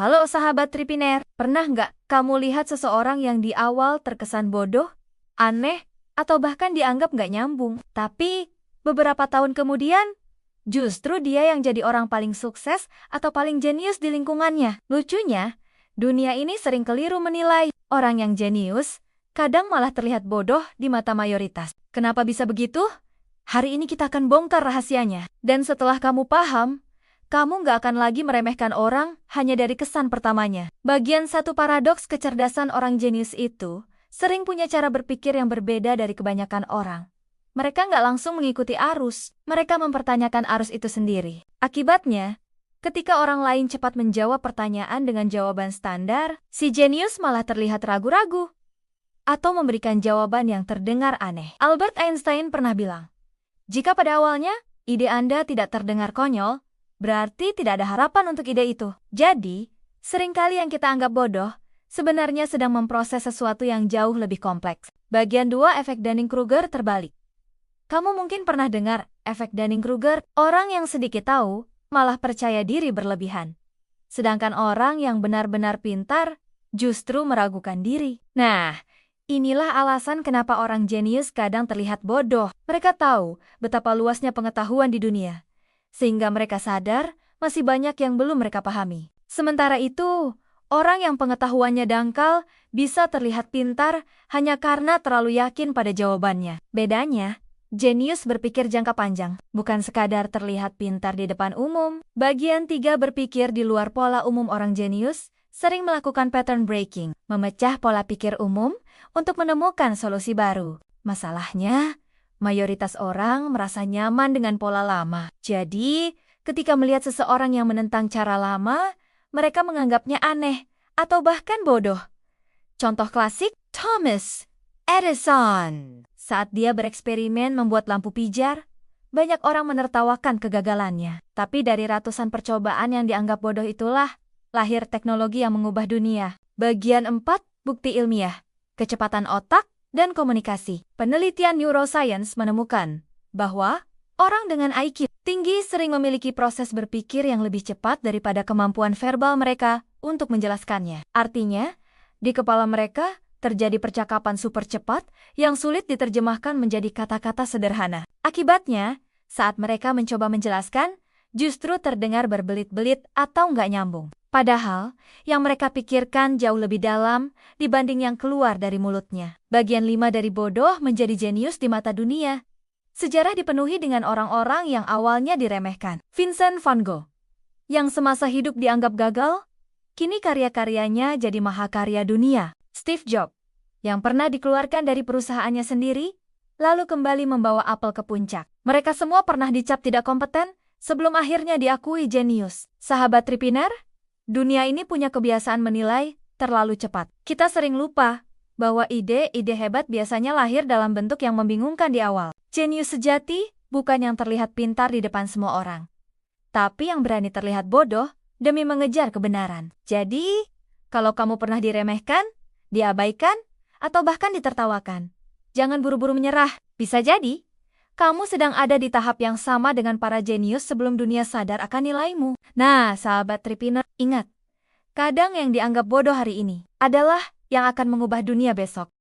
Halo sahabat Tripiner, pernah nggak kamu lihat seseorang yang di awal terkesan bodoh, aneh, atau bahkan dianggap nggak nyambung? Tapi beberapa tahun kemudian, justru dia yang jadi orang paling sukses atau paling jenius di lingkungannya. Lucunya, dunia ini sering keliru menilai orang yang jenius, kadang malah terlihat bodoh di mata mayoritas. Kenapa bisa begitu? Hari ini kita akan bongkar rahasianya. Dan setelah kamu paham, kamu nggak akan lagi meremehkan orang hanya dari kesan pertamanya. Bagian satu paradoks kecerdasan orang jenius itu sering punya cara berpikir yang berbeda dari kebanyakan orang. Mereka nggak langsung mengikuti arus, mereka mempertanyakan arus itu sendiri. Akibatnya, ketika orang lain cepat menjawab pertanyaan dengan jawaban standar, si jenius malah terlihat ragu-ragu atau memberikan jawaban yang terdengar aneh. Albert Einstein pernah bilang, jika pada awalnya ide Anda tidak terdengar konyol, berarti tidak ada harapan untuk ide itu. Jadi, seringkali yang kita anggap bodoh, sebenarnya sedang memproses sesuatu yang jauh lebih kompleks. Bagian 2 efek Dunning-Kruger terbalik. Kamu mungkin pernah dengar efek Dunning-Kruger, orang yang sedikit tahu, malah percaya diri berlebihan. Sedangkan orang yang benar-benar pintar, justru meragukan diri. Nah, inilah alasan kenapa orang jenius kadang terlihat bodoh. Mereka tahu betapa luasnya pengetahuan di dunia, sehingga mereka sadar masih banyak yang belum mereka pahami. Sementara itu, orang yang pengetahuannya dangkal bisa terlihat pintar hanya karena terlalu yakin pada jawabannya. Bedanya, jenius berpikir jangka panjang, bukan sekadar terlihat pintar di depan umum. Bagian 3 berpikir di luar pola umum. Orang jenius sering melakukan pattern breaking, memecah pola pikir umum untuk menemukan solusi baru. Masalahnya, mayoritas orang merasa nyaman dengan pola lama. Jadi, ketika melihat seseorang yang menentang cara lama, mereka menganggapnya aneh atau bahkan bodoh. Contoh klasik, Thomas Edison. Saat dia bereksperimen membuat lampu pijar, banyak orang menertawakan kegagalannya. Tapi dari ratusan percobaan yang dianggap bodoh itulah, lahir teknologi yang mengubah dunia. Bagian 4, bukti ilmiah, kecepatan otak, dan komunikasi. Penelitian neuroscience menemukan bahwa orang dengan IQ tinggi sering memiliki proses berpikir yang lebih cepat daripada kemampuan verbal mereka untuk menjelaskannya. Artinya, di kepala mereka terjadi percakapan super cepat yang sulit diterjemahkan menjadi kata-kata sederhana. Akibatnya, saat mereka mencoba menjelaskan, justru terdengar berbelit-belit atau nggak nyambung. Padahal, yang mereka pikirkan jauh lebih dalam dibanding yang keluar dari mulutnya. Bagian 5 dari bodoh menjadi jenius di mata dunia. Sejarah dipenuhi dengan orang-orang yang awalnya diremehkan. Vincent van Gogh, yang semasa hidup dianggap gagal, kini karya-karyanya jadi mahakarya dunia. Steve Jobs, yang pernah dikeluarkan dari perusahaannya sendiri, lalu kembali membawa Apple ke puncak. Mereka semua pernah dicap tidak kompeten sebelum akhirnya diakui jenius. Sahabat Tripiner, dunia ini punya kebiasaan menilai terlalu cepat. Kita sering lupa bahwa ide-ide hebat biasanya lahir dalam bentuk yang membingungkan di awal. Jenius sejati bukan yang terlihat pintar di depan semua orang, tapi yang berani terlihat bodoh demi mengejar kebenaran. Jadi, kalau kamu pernah diremehkan, diabaikan, atau bahkan ditertawakan, jangan buru-buru menyerah. Bisa jadi kamu sedang ada di tahap yang sama dengan para jenius sebelum dunia sadar akan nilaimu. Nah, sahabat Tripiner, ingat, kadang yang dianggap bodoh hari ini adalah yang akan mengubah dunia besok.